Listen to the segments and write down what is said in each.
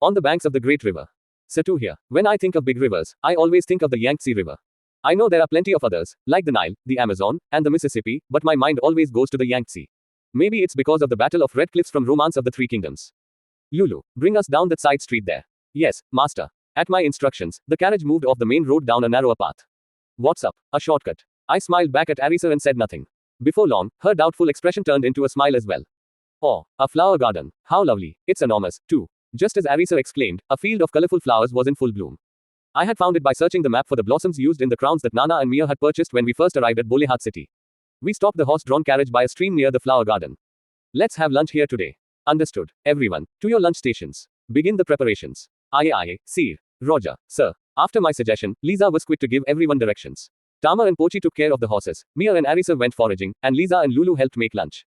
On the banks of the great river. Satu here. When I think of big rivers, I always think of the Yangtze River. I know there are plenty of others, like the Nile, the Amazon, and the Mississippi, but my mind always goes to the Yangtze. Maybe it's because of the Battle of Red Cliffs from Romance of the Three Kingdoms. Lulu, bring us down that side street there. Yes, master. At my instructions, the carriage moved off the main road down a narrower path. What's up? A shortcut. I smiled back at Arisa and said nothing. Before long, her doubtful expression turned into a smile as well. Oh, a flower garden. How lovely. It's enormous, too. Just as Arisa exclaimed, a field of colorful flowers was in full bloom. I had found it by searching the map for the blossoms used in the crowns that Nana and Mia had purchased when we first arrived at Bolehat city. We stopped the horse-drawn carriage by a stream near the flower garden. Let's have lunch here today. Understood. Everyone, to your lunch stations. Begin the preparations. Aye aye, sir. Roger, sir. After my suggestion, Lisa was quick to give everyone directions. Tama and Pochi took care of the horses, Mia and Arisa went foraging, and Lisa and Lulu helped make lunch.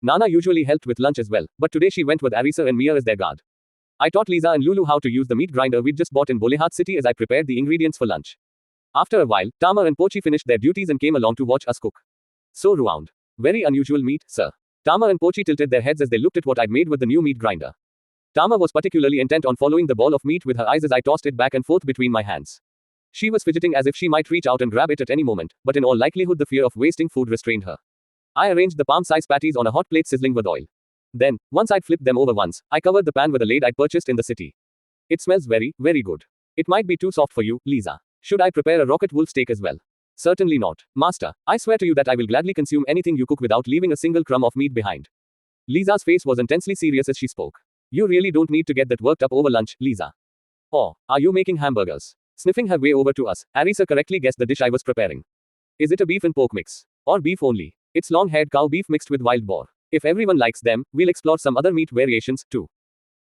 Nana usually helped with lunch as well, but today she went with Arisa and Mia as their guard. I taught Lisa and Lulu how to use the meat grinder we'd just bought in Bolehat city as I prepared the ingredients for lunch. After a while, Tama and Pochi finished their duties and came along to watch us cook. So round. Very unusual meat, sir. Tama and Pochi tilted their heads as they looked at what I'd made with the new meat grinder. Tama was particularly intent on following the ball of meat with her eyes as I tossed it back and forth between my hands. She was fidgeting as if she might reach out and grab it at any moment, but in all likelihood the fear of wasting food restrained her. I arranged the palm-sized patties on a hot plate sizzling with oil. Then, once I'd flipped them over once, I covered the pan with a lid I'd purchased in the city. It smells very, very good. It might be too soft for you, Lisa. Should I prepare a rocket wool steak as well? Certainly not, master. I swear to you that I will gladly consume anything you cook without leaving a single crumb of meat behind. Lisa's face was intensely serious as she spoke. You really don't need to get that worked up over lunch, Lisa. Oh, are you making hamburgers? Sniffing her way over to us, Arisa correctly guessed the dish I was preparing. Is it a beef and pork mix? Or beef only? It's long-haired cow beef mixed with wild boar. If everyone likes them, we'll explore some other meat variations, too.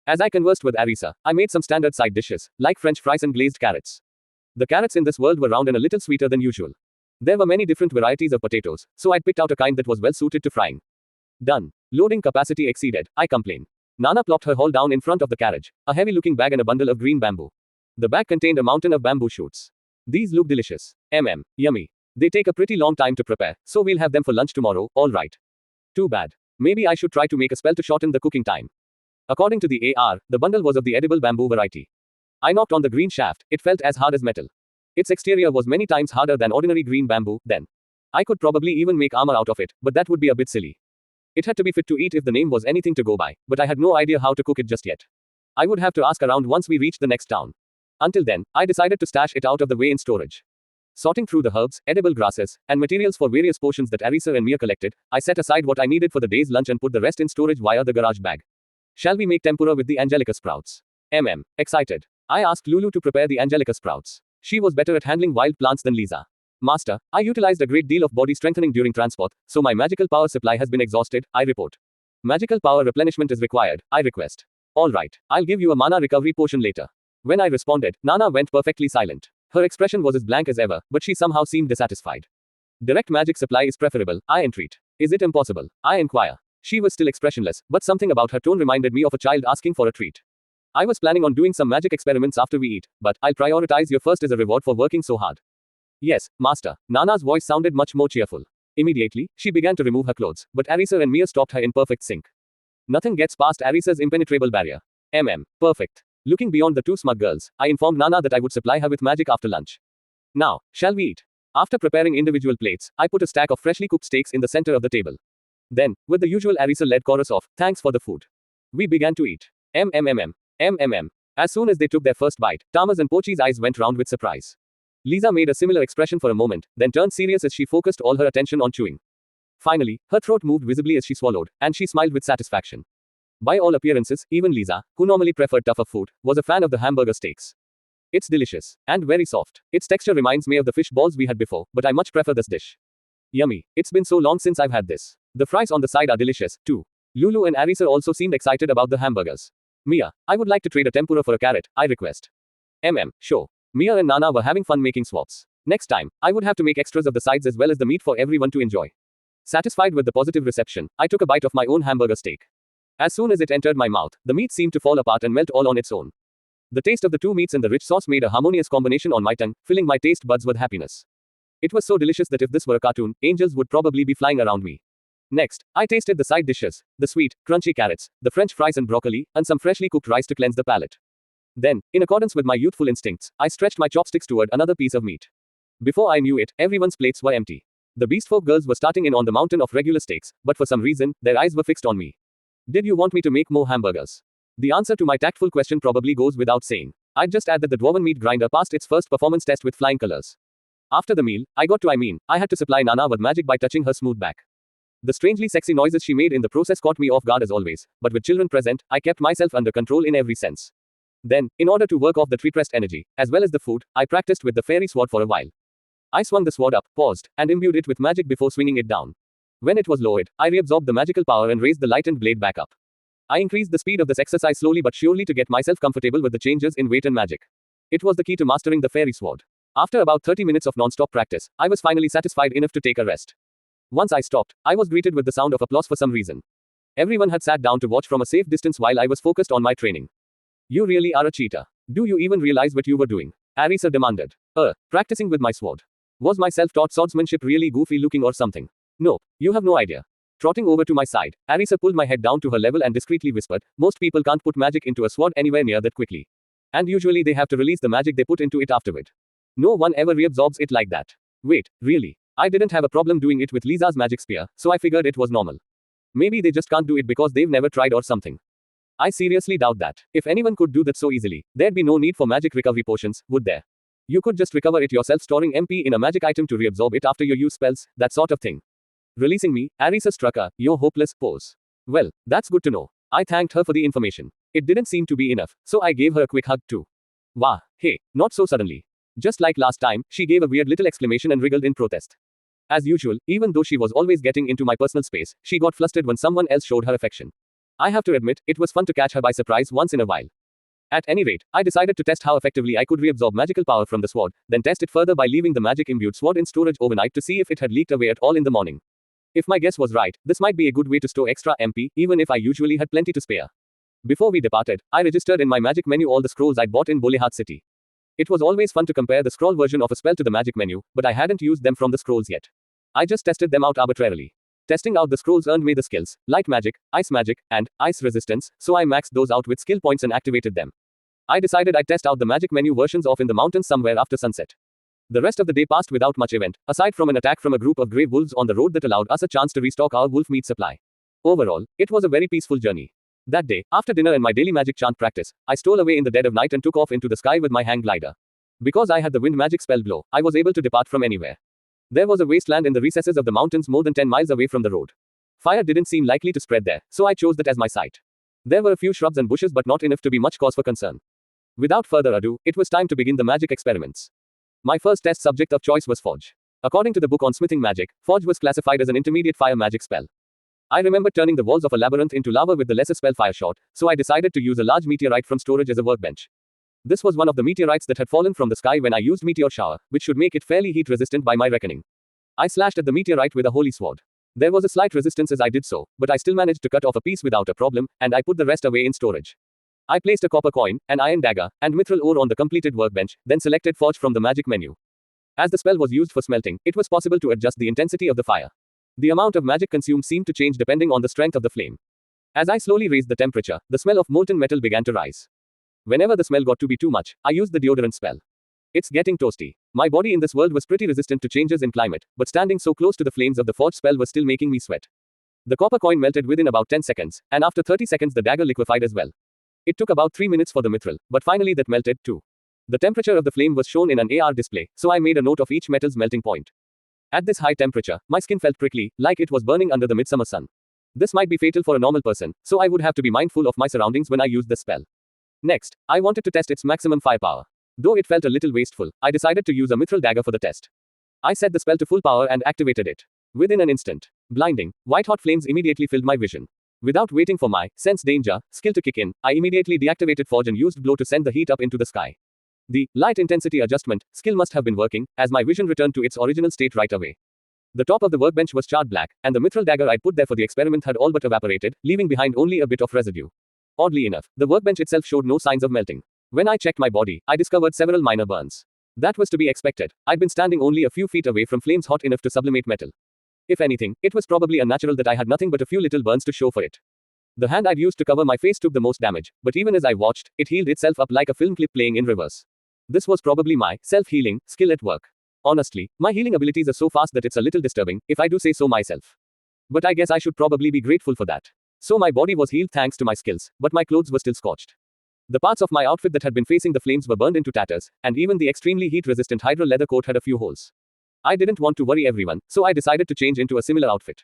As I conversed with Arisa, I made some standard side dishes, like French fries and glazed carrots. The carrots in this world were round and a little sweeter than usual. There were many different varieties of potatoes, so I'd picked out a kind that was well suited to frying. Done. Loading capacity exceeded, I complained. Nana plopped her haul down in front of the carriage, a heavy-looking bag and a bundle of green bamboo. The bag contained a mountain of bamboo shoots. These look delicious. Yummy. They take a pretty long time to prepare, so we'll have them for lunch tomorrow, alright. Too bad. Maybe I should try to make a spell to shorten the cooking time. According to the AR, the bundle was of the edible bamboo variety. I knocked on the green shaft, it felt as hard as metal. Its exterior was many times harder than ordinary green bamboo, then. I could probably even make armor out of it, but that would be a bit silly. It had to be fit to eat if the name was anything to go by, but I had no idea how to cook it just yet. I would have to ask around once we reached the next town. Until then, I decided to stash it out of the way in storage. Sorting through the herbs, edible grasses, and materials for various potions that Arisa and Mia collected, I set aside what I needed for the day's lunch and put the rest in storage via the garage bag. Shall we make tempura with the angelica sprouts? Excited. I asked Lulu to prepare the angelica sprouts. She was better at handling wild plants than Lisa. Master, I utilized a great deal of body strengthening during transport, so my magical power supply has been exhausted, I report. Magical power replenishment is required, I request. Alright, I'll give you a mana recovery potion later. When I responded, Nana went perfectly silent. Her expression was as blank as ever, but she somehow seemed dissatisfied. Direct magic supply is preferable, I entreat. Is it impossible? I inquire. She was still expressionless, but something about her tone reminded me of a child asking for a treat. I was planning on doing some magic experiments after we eat, but I'll prioritize your first as a reward for working so hard. Yes, master. Nana's voice sounded much more cheerful. Immediately, she began to remove her clothes, but Arisa and Mia stopped her in perfect sync. Nothing gets past Arisa's impenetrable barrier. Perfect. Looking beyond the two smug girls, I informed Nana that I would supply her with magic after lunch. Now, shall we eat? After preparing individual plates, I put a stack of freshly cooked steaks in the center of the table. Then, with the usual Arisa-led chorus of, thanks for the food, we began to eat. As soon as they took their first bite, Tama's and Pochi's eyes went round with surprise. Lisa made a similar expression for a moment, then turned serious as she focused all her attention on chewing. Finally, her throat moved visibly as she swallowed, and she smiled with satisfaction. By all appearances, even Lisa, who normally preferred tougher food, was a fan of the hamburger steaks. It's delicious. And very soft. Its texture reminds me of the fish balls we had before, but I much prefer this dish. Yummy. It's been so long since I've had this. The fries on the side are delicious, too. Lulu and Arisa also seemed excited about the hamburgers. Mia, I would like to trade a tempura for a carrot, I request. Sure. Mia and Nana were having fun making swaps. Next time, I would have to make extras of the sides as well as the meat for everyone to enjoy. Satisfied with the positive reception, I took a bite of my own hamburger steak. As soon as it entered my mouth, the meat seemed to fall apart and melt all on its own. The taste of the two meats and the rich sauce made a harmonious combination on my tongue, filling my taste buds with happiness. It was so delicious that if this were a cartoon, angels would probably be flying around me. Next, I tasted the side dishes, the sweet, crunchy carrots, the French fries and broccoli, and some freshly cooked rice to cleanse the palate. Then, in accordance with my youthful instincts, I stretched my chopsticks toward another piece of meat. Before I knew it, everyone's plates were empty. The Beastfolk girls were starting in on the mountain of regular steaks, but for some reason, their eyes were fixed on me. Did you want me to make more hamburgers? The answer to my tactful question probably goes without saying. I'd just add that the dwarven meat grinder passed its first performance test with flying colors. After the meal, I had to supply Nana with magic by touching her smooth back. The strangely sexy noises she made in the process caught me off guard as always, but with children present, I kept myself under control in every sense. Then, in order to work off the tree-pressed energy, as well as the food, I practiced with the fairy sword for a while. I swung the sword up, paused, and imbued it with magic before swinging it down. When it was lowered, I reabsorbed the magical power and raised the lightened blade back up. I increased the speed of this exercise slowly but surely to get myself comfortable with the changes in weight and magic. It was the key to mastering the fairy sword. After about 30 minutes of non-stop practice, I was finally satisfied enough to take a rest. Once I stopped, I was greeted with the sound of applause for some reason. Everyone had sat down to watch from a safe distance while I was focused on my training. You really are a cheater. Do you even realize what you were doing? Arisa demanded. Practicing with my sword. Was my self-taught swordsmanship really goofy looking or something? No, you have no idea. Trotting over to my side, Arisa pulled my head down to her level and discreetly whispered, most people can't put magic into a sword anywhere near that quickly. And usually they have to release the magic they put into it afterward. No one ever reabsorbs it like that. Wait, really? I didn't have a problem doing it with Lisa's magic spear, so I figured it was normal. Maybe they just can't do it because they've never tried or something. I seriously doubt that. If anyone could do that so easily, there'd be no need for magic recovery potions, would there? You could just recover it yourself storing MP in a magic item to reabsorb it after you use spells, that sort of thing. Releasing me, Arisa struck a, "You're hopeless" pose. Well, that's good to know. I thanked her for the information. It didn't seem to be enough, so I gave her a quick hug too. Wah, hey, not so suddenly. Just like last time, she gave a weird little exclamation and wriggled in protest. As usual, even though she was always getting into my personal space, she got flustered when someone else showed her affection. I have to admit, it was fun to catch her by surprise once in a while. At any rate, I decided to test how effectively I could reabsorb magical power from the sword, then test it further by leaving the magic-imbued sword in storage overnight to see if it had leaked away at all in the morning. If my guess was right, this might be a good way to store extra MP, even if I usually had plenty to spare. Before we departed, I registered in my magic menu all the scrolls I'd bought in Bolehat City. It was always fun to compare the scroll version of a spell to the magic menu, but I hadn't used them from the scrolls yet. I just tested them out arbitrarily. Testing out the scrolls earned me the skills, light magic, ice magic, and ice resistance, so I maxed those out with skill points and activated them. I decided I'd test out the magic menu versions off in the mountains somewhere after sunset. The rest of the day passed without much event, aside from an attack from a group of grey wolves on the road that allowed us a chance to restock our wolf meat supply. Overall, it was a very peaceful journey. That day, after dinner and my daily magic chant practice, I stole away in the dead of night and took off into the sky with my hang glider. Because I had the wind magic spell blow, I was able to depart from anywhere. There was a wasteland in the recesses of the mountains more than 10 miles away from the road. Fire didn't seem likely to spread there, so I chose that as my site. There were a few shrubs and bushes but not enough to be much cause for concern. Without further ado, it was time to begin the magic experiments. My first test subject of choice was Forge. According to the book on smithing magic, Forge was classified as an intermediate fire magic spell. I remember turning the walls of a labyrinth into lava with the lesser spell Fire Shot, so I decided to use a large meteorite from storage as a workbench. This was one of the meteorites that had fallen from the sky when I used Meteor Shower, which should make it fairly heat resistant by my reckoning. I slashed at the meteorite with a holy sword. There was a slight resistance as I did so, but I still managed to cut off a piece without a problem, and I put the rest away in storage. I placed a copper coin, an iron dagger, and mithril ore on the completed workbench, then selected Forge from the magic menu. As the spell was used for smelting, it was possible to adjust the intensity of the fire. The amount of magic consumed seemed to change depending on the strength of the flame. As I slowly raised the temperature, the smell of molten metal began to rise. Whenever the smell got to be too much, I used the deodorant spell. It's getting toasty. My body in this world was pretty resistant to changes in climate, but standing so close to the flames of the Forge spell was still making me sweat. The copper coin melted within about 10 seconds, and after 30 seconds the dagger liquefied as well. It took about 3 minutes for the mithril, but finally that melted too. The temperature of the flame was shown in an AR display, so I made a note of each metal's melting point. At this high temperature, my skin felt prickly, like it was burning under the midsummer sun. This might be fatal for a normal person, so I would have to be mindful of my surroundings when I used the spell. Next, I wanted to test its maximum firepower. Though it felt a little wasteful, I decided to use a mithril dagger for the test. I set the spell to full power and activated it. Within an instant, blinding, white-hot flames immediately filled my vision. Without waiting for my sense danger skill to kick in, I immediately deactivated Forge and used Blow to send the heat up into the sky. The light intensity adjustment skill must have been working, as my vision returned to its original state right away. The top of the workbench was charred black, and the mithril dagger I'd put there for the experiment had all but evaporated, leaving behind only a bit of residue. Oddly enough, the workbench itself showed no signs of melting. When I checked my body, I discovered several minor burns. That was to be expected. I'd been standing only a few feet away from flames hot enough to sublimate metal. If anything, it was probably unnatural that I had nothing but a few little burns to show for it. The hand I'd used to cover my face took the most damage, but even as I watched, it healed itself up like a film clip playing in reverse. This was probably my self-healing skill at work. Honestly, my healing abilities are so fast that it's a little disturbing, if I do say so myself. But I guess I should probably be grateful for that. So my body was healed thanks to my skills, but my clothes were still scorched. The parts of my outfit that had been facing the flames were burned into tatters, and even the extremely heat-resistant Hydra leather coat had a few holes. I didn't want to worry everyone, so I decided to change into a similar outfit.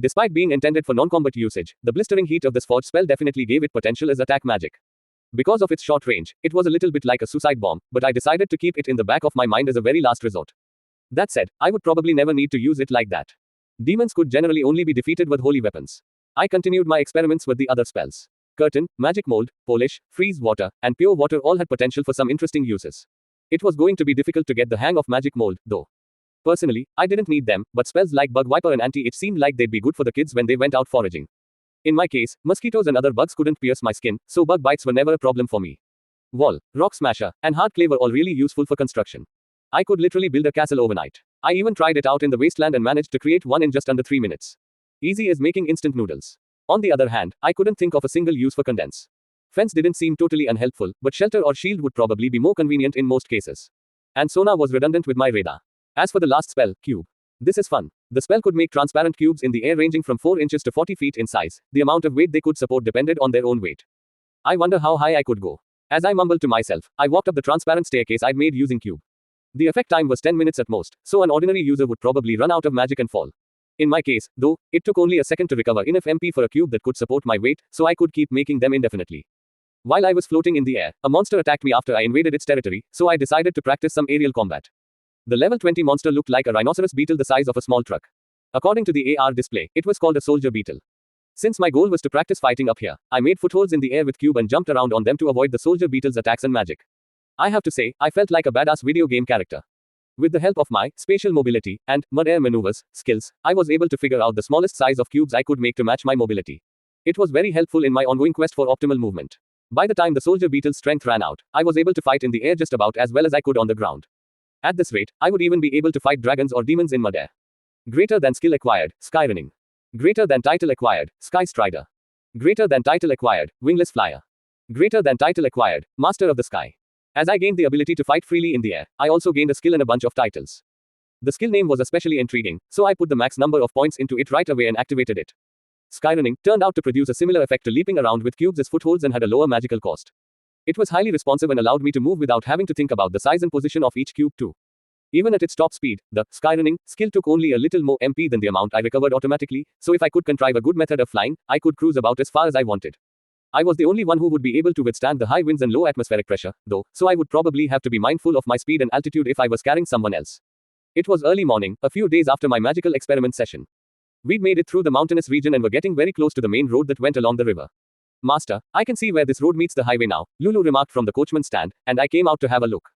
Despite being intended for non-combat usage, the blistering heat of the Sforge spell definitely gave it potential as attack magic. Because of its short range, it was a little bit like a suicide bomb, but I decided to keep it in the back of my mind as a very last resort. That said, I would probably never need to use it like that. Demons could generally only be defeated with holy weapons. I continued my experiments with the other spells. Curtain, magic mold, polish, freeze water, and pure water all had potential for some interesting uses. It was going to be difficult to get the hang of magic mold, though. Personally, I didn't need them, but spells like bug wiper and anti-itch seemed like they'd be good for the kids when they went out foraging. In my case, mosquitoes and other bugs couldn't pierce my skin, so bug bites were never a problem for me. Wall, rock smasher, and hard clay were all really useful for construction. I could literally build a castle overnight. I even tried it out in the wasteland and managed to create one in just under 3 minutes. Easy as making instant noodles. On the other hand, I couldn't think of a single use for condense. Fence didn't seem totally unhelpful, but shelter or shield would probably be more convenient in most cases. And sonar was redundant with my radar. As for the last spell, cube. This is fun. The spell could make transparent cubes in the air ranging from 4 inches to 40 feet in size. The amount of weight they could support depended on their own weight. I wonder how high I could go. As I mumbled to myself, I walked up the transparent staircase I'd made using cube. The effect time was 10 minutes at most, so an ordinary user would probably run out of magic and fall. In my case, though, it took only a second to recover enough MP for a cube that could support my weight, so I could keep making them indefinitely. While I was floating in the air, a monster attacked me after I invaded its territory, so I decided to practice some aerial combat. The level 20 monster looked like a rhinoceros beetle the size of a small truck. According to the AR display, it was called a soldier beetle. Since my goal was to practice fighting up here, I made footholds in the air with cube and jumped around on them to avoid the soldier beetle's attacks and magic. I have to say, I felt like a badass video game character. With the help of my spatial mobility and mud-air maneuvers skills, I was able to figure out the smallest size of cubes I could make to match my mobility. It was very helpful in my ongoing quest for optimal movement. By the time the soldier beetle's strength ran out, I was able to fight in the air just about as well as I could on the ground. At this rate, I would even be able to fight dragons or demons in mud-air. Greater than skill acquired, Skyrunning. Greater than title acquired, Sky Strider. Greater than title acquired, Wingless Flyer. Greater than title acquired, Master of the Sky. As I gained the ability to fight freely in the air, I also gained a skill and a bunch of titles. The skill name was especially intriguing, so I put the max number of points into it right away and activated it. Skyrunning turned out to produce a similar effect to leaping around with cubes as footholds and had a lower magical cost. It was highly responsive and allowed me to move without having to think about the size and position of each cube too. Even at its top speed, the Skyrunning skill took only a little more MP than the amount I recovered automatically, so if I could contrive a good method of flying, I could cruise about as far as I wanted. I was the only one who would be able to withstand the high winds and low atmospheric pressure, though, so I would probably have to be mindful of my speed and altitude if I was carrying someone else. It was early morning, a few days after my magical experiment session. We'd made it through the mountainous region and were getting very close to the main road that went along the river. Master, I can see where this road meets the highway now, Lulu remarked from the coachman's stand, and I came out to have a look.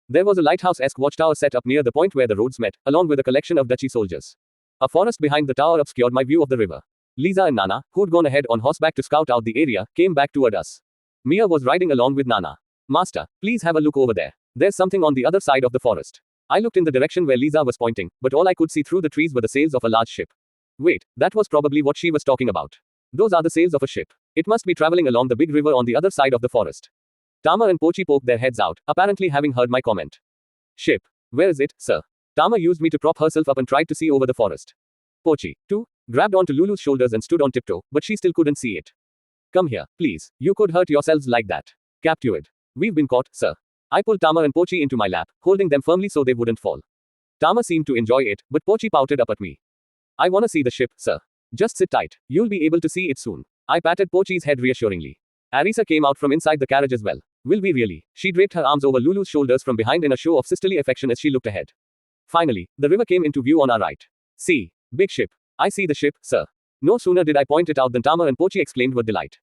There was a lighthouse-esque watchtower set up near the point where the roads met, along with a collection of duchy soldiers. A forest behind the tower obscured my view of the river. Lisa and Nana, who'd gone ahead on horseback to scout out the area, came back toward us. Mia was riding along with Nana. Master, please have a look over there. There's something on the other side of the forest. I looked in the direction where Lisa was pointing, but all I could see through the trees were the sails of a large ship. Wait, that was probably what she was talking about. Those are the sails of a ship. It must be traveling along the big river on the other side of the forest. Tama and Pochi poked their heads out, apparently having heard my comment. Ship. Where is it, sir? Tama used me to prop herself up and tried to see over the forest. Pochi, too, grabbed onto Lulu's shoulders and stood on tiptoe, but she still couldn't see it. Come here, please. You could hurt yourselves like that. Captured. We've been caught, sir. I pulled Tama and Pochi into my lap, holding them firmly so they wouldn't fall. Tama seemed to enjoy it, but Pochi pouted up at me. I wanna see the ship, sir. Just sit tight. You'll be able to see it soon. I patted Pochi's head reassuringly. Arisa came out from inside the carriage as well. Will we really? She draped her arms over Lulu's shoulders from behind in a show of sisterly affection as she looked ahead. Finally, the river came into view on our right. See. Big ship. I see the ship, sir. No sooner did I point it out than Tama and Pochi exclaimed with delight.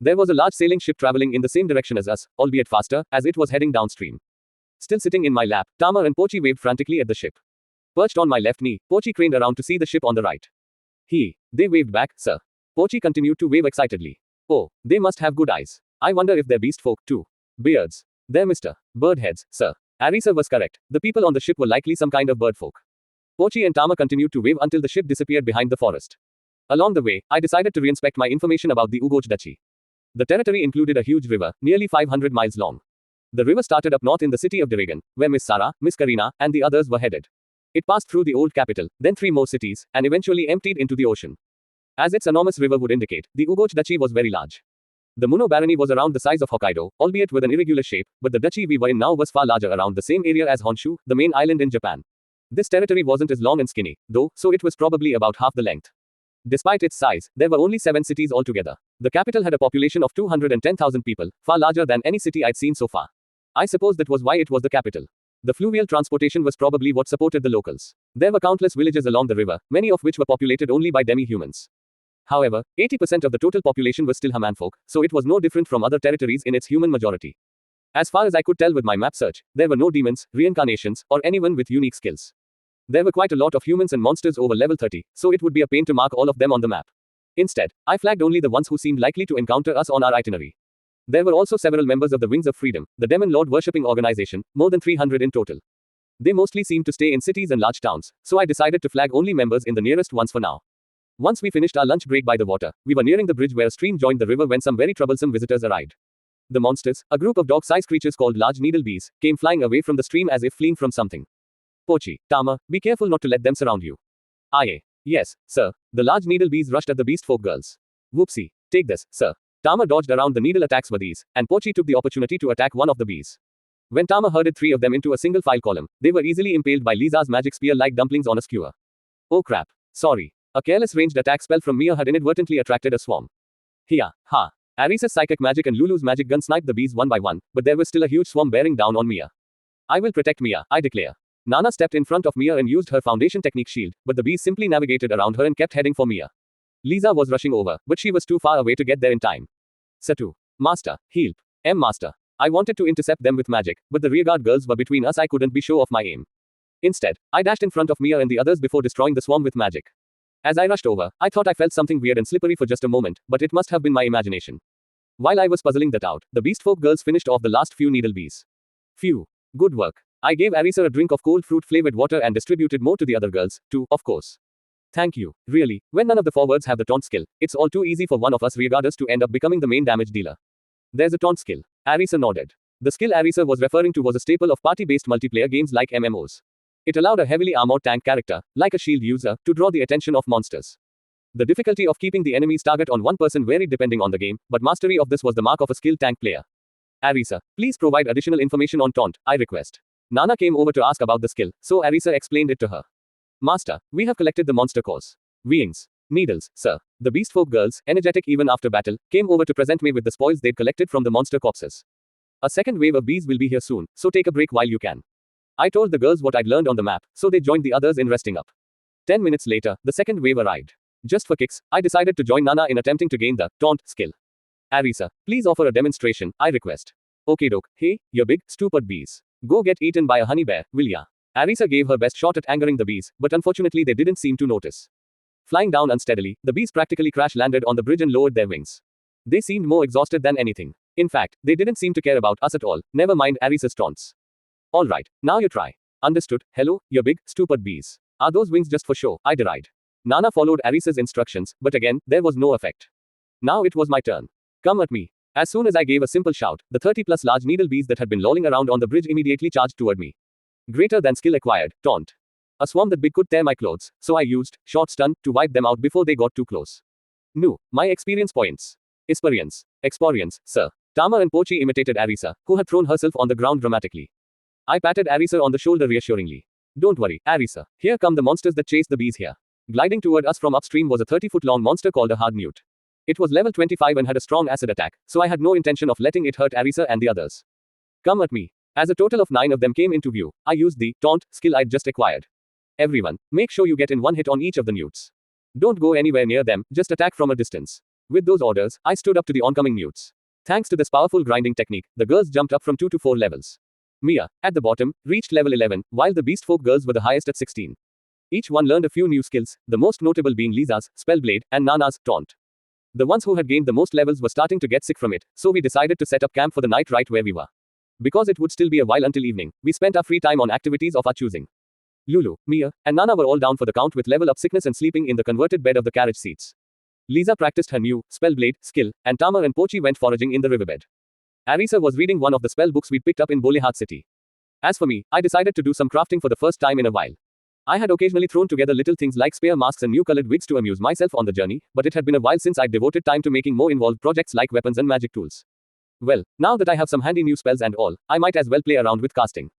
There was a large sailing ship traveling in the same direction as us, albeit faster, as it was heading downstream. Still sitting in my lap, Tama and Pochi waved frantically at the ship. Perched on my left knee, Pochi craned around to see the ship on the right. They waved back, sir. Pochi continued to wave excitedly. Oh, they must have good eyes. I wonder if they're beast folk, too. Beards. They're Mr. Birdheads, sir. Arisa was correct. The people on the ship were likely some kind of bird folk. Pochi and Tama continued to wave until the ship disappeared behind the forest. Along the way, I decided to reinspect my information about the Ugoch Duchy. The territory included a huge river, nearly 500 miles long. The river started up north in the city of Daragon, where Miss Sarah, Miss Karina, and the others were headed. It passed through the old capital, then 3 more cities, and eventually emptied into the ocean. As its enormous river would indicate, the Ugoch Duchy was very large. The Muno barony was around the size of Hokkaido, albeit with an irregular shape, but the duchy we were in now was far larger, around the same area as Honshu, the main island in Japan. This territory wasn't as long and skinny, though, so it was probably about half the length. Despite its size, there were only 7 cities altogether. The capital had a population of 210,000 people, far larger than any city I'd seen so far. I suppose that was why it was the capital. The fluvial transportation was probably what supported the locals. There were countless villages along the river, many of which were populated only by demi-humans. However, 80% of the total population was still Hamanfolk, so it was no different from other territories in its human majority. As far as I could tell with my map search, there were no demons, reincarnations, or anyone with unique skills. There were quite a lot of humans and monsters over level 30, so it would be a pain to mark all of them on the map. Instead, I flagged only the ones who seemed likely to encounter us on our itinerary. There were also several members of the Wings of Freedom, the Demon Lord worshipping organization, more than 300 in total. They mostly seemed to stay in cities and large towns, so I decided to flag only members in the nearest ones for now. Once we finished our lunch break by the water, we were nearing the bridge where a stream joined the river when some very troublesome visitors arrived. The monsters, a group of dog-sized creatures called large needle bees, came flying away from the stream as if fleeing from something. Pochi, Tama, be careful not to let them surround you. Aye. Yes, sir. The large needle bees rushed at the beast folk girls. Whoopsie. Take this, sir. Tama dodged around the needle attacks with ease, and Pochi took the opportunity to attack one of the bees. When Tama herded 3 of them into a single file column, they were easily impaled by Lisa's magic spear like dumplings on a skewer. Oh crap. Sorry. A careless ranged attack spell from Mia had inadvertently attracted a swarm. Hiya, ha. Arisa's psychic magic and Lulu's magic gun sniped the bees one by one, but there was still a huge swarm bearing down on Mia. I will protect Mia, I declare. Nana stepped in front of Mia and used her foundation technique shield, but the bees simply navigated around her and kept heading for Mia. Lisa was rushing over, but she was too far away to get there in time. Satu. Master. Help. Master. I wanted to intercept them with magic, but the rearguard girls were between us. I couldn't be sure of my aim. Instead, I dashed in front of Mia and the others before destroying the swarm with magic. As I rushed over, I thought I felt something weird and slippery for just a moment, but it must have been my imagination. While I was puzzling that out, the beastfolk girls finished off the last few needle bees. Phew. Good work. I gave Arisa a drink of cold fruit-flavored water and distributed more to the other girls, too, of course. Thank you. Really, when none of the forwards have the taunt skill, it's all too easy for one of us rearguarders to end up becoming the main damage dealer. There's a taunt skill. Arisa nodded. The skill Arisa was referring to was a staple of party-based multiplayer games like MMOs. It allowed a heavily armored tank character, like a shield user, to draw the attention of monsters. The difficulty of keeping the enemy's target on one person varied depending on the game, but mastery of this was the mark of a skilled tank player. Arisa, please provide additional information on taunt, I request. Nana came over to ask about the skill, so Arisa explained it to her. Master, we have collected the monster cores. Wings. Needles, sir. The beastfolk girls, energetic even after battle, came over to present me with the spoils they'd collected from the monster corpses. A second wave of bees will be here soon, so take a break while you can. I told the girls what I'd learned on the map, so they joined the others in resting up. 10 minutes later, the second wave arrived. Just for kicks, I decided to join Nana in attempting to gain the taunt skill. Arisa, please offer a demonstration, I request. Okay doke, hey, you big, stupid bees. Go get eaten by a honey bear, will ya? Arisa gave her best shot at angering the bees, but unfortunately they didn't seem to notice. Flying down unsteadily, the bees practically crash-landed on the bridge and lowered their wings. They seemed more exhausted than anything. In fact, they didn't seem to care about us at all, never mind Arisa's taunts. Alright, now you try. Understood. Hello, you big, stupid bees. Are those wings just for show? I derided. Nana followed Arisa's instructions, but again, there was no effect. Now it was my turn. Come at me. As soon as I gave a simple shout, the 30+ large needle bees that had been lolling around on the bridge immediately charged toward me. Greater than skill acquired, taunt. A swarm that big could tear my clothes, so I used short stun to wipe them out before they got too close. No, my experience points. Experience, sir. Tama and Pochi imitated Arisa, who had thrown herself on the ground dramatically. I patted Arisa on the shoulder reassuringly. Don't worry, Arisa. Here come the monsters that chased the bees here. Gliding toward us from upstream was a 30-foot-long monster called a hard newt. It was level 25 and had a strong acid attack, so I had no intention of letting it hurt Arisa and the others. Come at me. As a total of 9 of them came into view, I used the taunt skill I'd just acquired. Everyone, make sure you get in one hit on each of the newts. Don't go anywhere near them, just attack from a distance. With those orders, I stood up to the oncoming newts. Thanks to this powerful grinding technique, the girls jumped up from 2 to 4 levels. Mia, at the bottom, reached level 11, while the beastfolk girls were the highest at 16. Each one learned a few new skills, the most notable being Lisa's Spellblade and Nana's Taunt. The ones who had gained the most levels were starting to get sick from it, so we decided to set up camp for the night right where we were. Because it would still be a while until evening, we spent our free time on activities of our choosing. Lulu, Mia, and Nana were all down for the count with level up sickness and sleeping in the converted bed of the carriage seats. Lisa practiced her new spell blade skill, and Tamar and Pochi went foraging in the riverbed. Arisa was reading one of the spell books we'd picked up in Bolehat City. As for me, I decided to do some crafting for the first time in a while. I had occasionally thrown together little things like spear masks and new colored wigs to amuse myself on the journey, but it had been a while since I'd devoted time to making more involved projects like weapons and magic tools. Well, now that I have some handy new spells and all, I might as well play around with casting.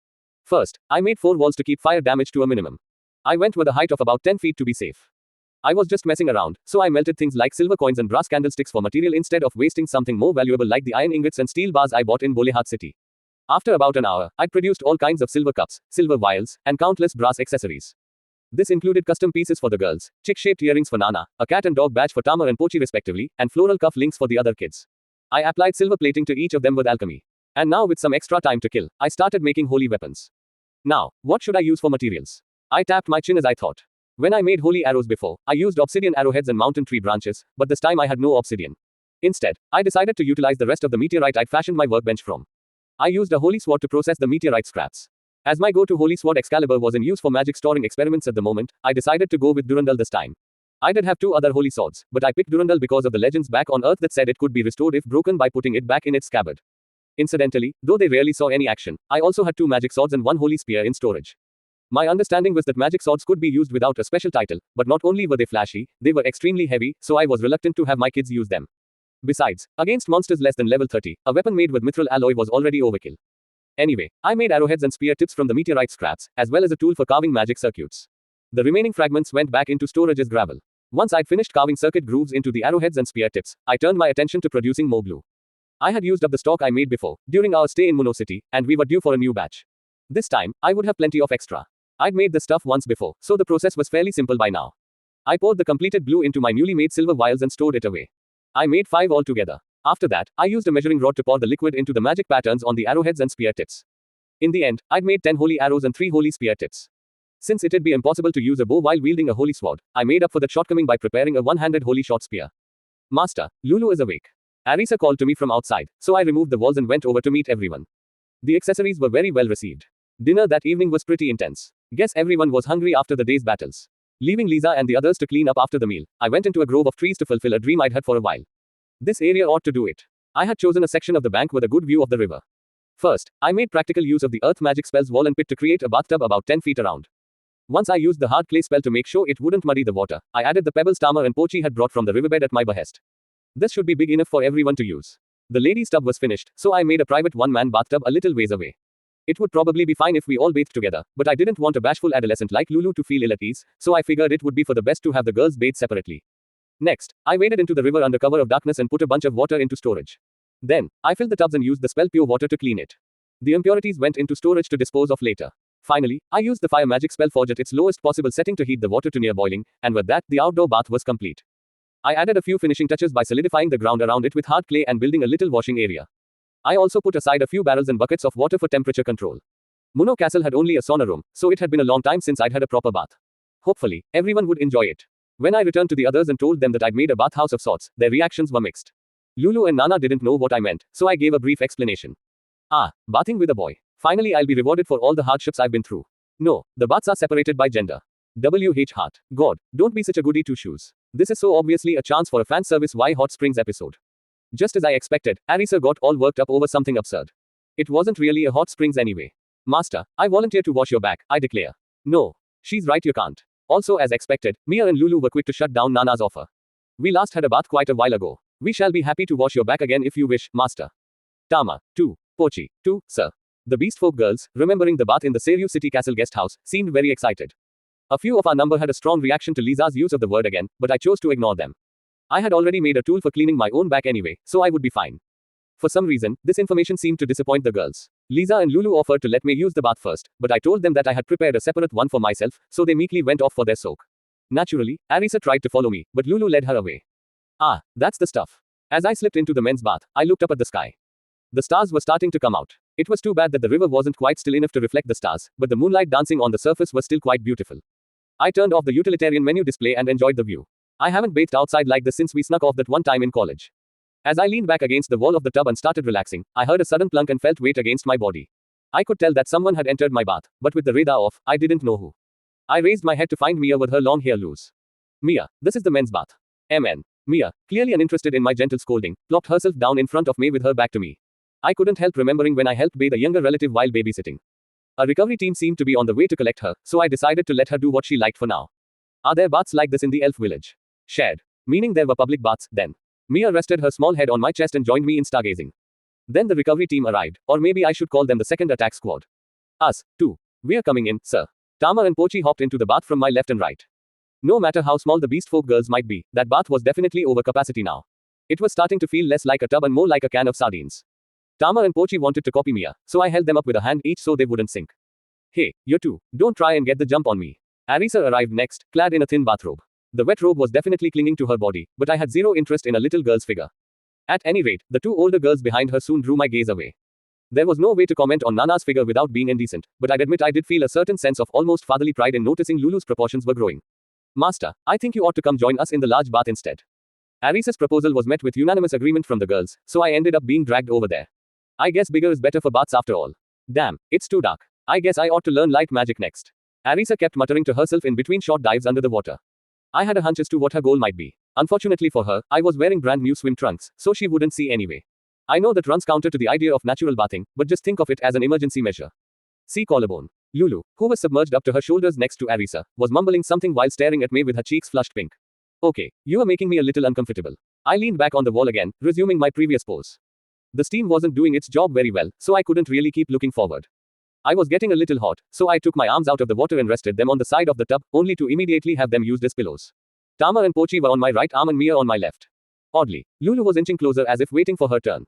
First, I made 4 walls to keep fire damage to a minimum. I went with a height of about 10 feet to be safe. I was just messing around, so I melted things like silver coins and brass candlesticks for material instead of wasting something more valuable like the iron ingots and steel bars I bought in Bolehat City. After about an hour, I'd produced all kinds of silver cups, silver vials, and countless brass accessories. This included custom pieces for the girls, chick-shaped earrings for Nana, a cat and dog badge for Tamar and Pochi respectively, and floral cuff links for the other kids. I applied silver plating to each of them with alchemy. And now with some extra time to kill, I started making holy weapons. Now, what should I use for materials? I tapped my chin as I thought. When I made holy arrows before, I used obsidian arrowheads and mountain tree branches, but this time I had no obsidian. Instead, I decided to utilize the rest of the meteorite I'd fashioned my workbench from. I used a holy sword to process the meteorite scraps. As my go-to holy sword Excalibur was in use for magic storing experiments at the moment, I decided to go with Durandal this time. I did have 2 other holy swords, but I picked Durandal because of the legends back on Earth that said it could be restored if broken by putting it back in its scabbard. Incidentally, though they rarely saw any action, I also had 2 magic swords and 1 holy spear in storage. My understanding was that magic swords could be used without a special title, but not only were they flashy, they were extremely heavy, so I was reluctant to have my kids use them. Besides, against monsters less than level 30, a weapon made with mithril alloy was already overkill. Anyway, I made arrowheads and spear tips from the meteorite scraps, as well as a tool for carving magic circuits. The remaining fragments went back into storage as gravel. Once I'd finished carving circuit grooves into the arrowheads and spear tips, I turned my attention to producing more glue. I had used up the stock I made before, during our stay in Muno City, and we were due for a new batch. This time, I would have plenty of extra. I'd made the stuff once before, so the process was fairly simple by now. I poured the completed glue into my newly made silver vials and stored it away. I made 5 altogether. After that, I used a measuring rod to pour the liquid into the magic patterns on the arrowheads and spear tips. In the end, I'd made 10 holy arrows and 3 holy spear tips. Since it'd be impossible to use a bow while wielding a holy sword, I made up for that shortcoming by preparing a one-handed holy short spear. Master, Lulu is awake. Arisa called to me from outside, so I removed the walls and went over to meet everyone. The accessories were very well received. Dinner that evening was pretty intense. Guess everyone was hungry after the day's battles. Leaving Lisa and the others to clean up after the meal, I went into a grove of trees to fulfill a dream I'd had for a while. This area ought to do it. I had chosen a section of the bank with a good view of the river. First, I made practical use of the earth magic spells wall and pit to create a bathtub about 10 feet around. Once I used the hard clay spell to make sure it wouldn't muddy the water, I added the pebbles Tamar and Pochi had brought from the riverbed at my behest. This should be big enough for everyone to use. The ladies' tub was finished, so I made a private one-man bathtub a little ways away. It would probably be fine if we all bathed together, but I didn't want a bashful adolescent like Lulu to feel ill at ease, so I figured it would be for the best to have the girls bathe separately. Next, I waded into the river under cover of darkness and put a bunch of water into storage. Then, I filled the tubs and used the spell pure water to clean it. The impurities went into storage to dispose of later. Finally, I used the fire magic spell forge at its lowest possible setting to heat the water to near boiling, and with that, the outdoor bath was complete. I added a few finishing touches by solidifying the ground around it with hard clay and building a little washing area. I also put aside a few barrels and buckets of water for temperature control. Muno Castle had only a sauna room, so it had been a long time since I'd had a proper bath. Hopefully, everyone would enjoy it. When I returned to the others and told them that I'd made a bathhouse of sorts, their reactions were mixed. Lulu and Nana didn't know what I meant, so I gave a brief explanation. Ah, bathing with a boy. Finally, I'll be rewarded for all the hardships I've been through. No, the baths are separated by gender. WH Heart. God, don't be such a goody two-shoes. This is so obviously a chance for a fan service Why Hot Springs episode. Just as I expected, Arisa got all worked up over something absurd. It wasn't really a hot springs anyway. Master, I volunteer to wash your back, I declare. No. She's right, you can't. Also, as expected, Mia and Lulu were quick to shut down Nana's offer. We last had a bath quite a while ago. We shall be happy to wash your back again if you wish, Master. Tama, 2. Pochi, 2, sir. The Beastfolk girls, remembering the bath in the Seiryu City Castle guest house, seemed very excited. A few of our number had a strong reaction to Lisa's use of the word again, but I chose to ignore them. I had already made a tool for cleaning my own back anyway, so I would be fine. For some reason, this information seemed to disappoint the girls. Lisa and Lulu offered to let me use the bath first, but I told them that I had prepared a separate one for myself, so they meekly went off for their soak. Naturally, Arisa tried to follow me, but Lulu led her away. Ah, that's the stuff. As I slipped into the men's bath, I looked up at the sky. The stars were starting to come out. It was too bad that the river wasn't quite still enough to reflect the stars, but the moonlight dancing on the surface was still quite beautiful. I turned off the utilitarian menu display and enjoyed the view. I haven't bathed outside like this since we snuck off that one time in college. As I leaned back against the wall of the tub and started relaxing, I heard a sudden plunk and felt weight against my body. I could tell that someone had entered my bath, but with the radar off, I didn't know who. I raised my head to find Mia with her long hair loose. Mia, this is the men's bath. MN. Mia, clearly uninterested in my gentle scolding, plopped herself down in front of me with her back to me. I couldn't help remembering when I helped bathe a younger relative while babysitting. A recovery team seemed to be on the way to collect her, so I decided to let her do what she liked for now. Are there baths like this in the elf village? Shared. Meaning there were public baths, then. Mia rested her small head on my chest and joined me in stargazing. Then the recovery team arrived, or maybe I should call them the second attack squad. Us, too. We're coming in, sir. Tama and Pochi hopped into the bath from my left and right. No matter how small the beast folk girls might be, that bath was definitely over capacity now. It was starting to feel less like a tub and more like a can of sardines. Tama and Pochi wanted to copy Mia, so I held them up with a hand each so they wouldn't sink. Hey, you two, don't try and get the jump on me. Arisa arrived next, clad in a thin bathrobe. The wet robe was definitely clinging to her body, but I had zero interest in a little girl's figure. At any rate, the two older girls behind her soon drew my gaze away. There was no way to comment on Nana's figure without being indecent, but I'd admit I did feel a certain sense of almost fatherly pride in noticing Lulu's proportions were growing. Master, I think you ought to come join us in the large bath instead. Arisa's proposal was met with unanimous agreement from the girls, so I ended up being dragged over there. I guess bigger is better for baths after all. Damn, it's too dark. I guess I ought to learn light magic next. Arisa kept muttering to herself in between short dives under the water. I had a hunch as to what her goal might be. Unfortunately for her, I was wearing brand new swim trunks, so she wouldn't see anyway. I know that runs counter to the idea of natural bathing, but just think of it as an emergency measure. See collarbone. Lulu, who was submerged up to her shoulders next to Arisa, was mumbling something while staring at me with her cheeks flushed pink. Okay, you are making me a little uncomfortable. I leaned back on the wall again, resuming my previous pose. The steam wasn't doing its job very well, so I couldn't really keep looking forward. I was getting a little hot, so I took my arms out of the water and rested them on the side of the tub, only to immediately have them used as pillows. Tama and Pochi were on my right arm and Mia on my left. Oddly, Lulu was inching closer as if waiting for her turn.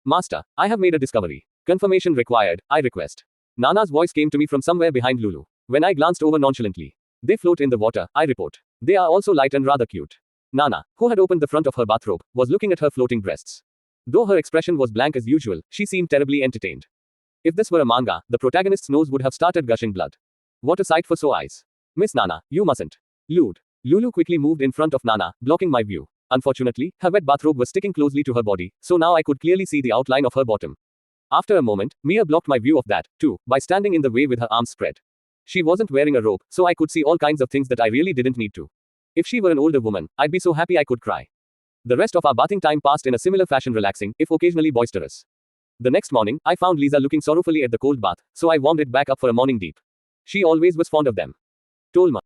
Master, I have made a discovery. Confirmation required, I request. Nana's voice came to me from somewhere behind Lulu. When I glanced over nonchalantly. They float in the water, I report. They are also light and rather cute. Nana, who had opened the front of her bathrobe, was looking at her floating breasts. Though her expression was blank as usual, she seemed terribly entertained. If this were a manga, the protagonist's nose would have started gushing blood. What a sight for sore eyes. Miss Nana, you mustn't. Lewd. Lulu quickly moved in front of Nana, blocking my view. Unfortunately, her wet bathrobe was sticking closely to her body, so now I could clearly see the outline of her bottom. After a moment, Mia blocked my view of that, too, by standing in the way with her arms spread. She wasn't wearing a robe, so I could see all kinds of things that I really didn't need to. If she were an older woman, I'd be so happy I could cry. The rest of our bathing time passed in a similar fashion, relaxing, if occasionally boisterous. The next morning, I found Lisa looking sorrowfully at the cold bath, so I warmed it back up for a morning deep. She always was fond of them. Tolma.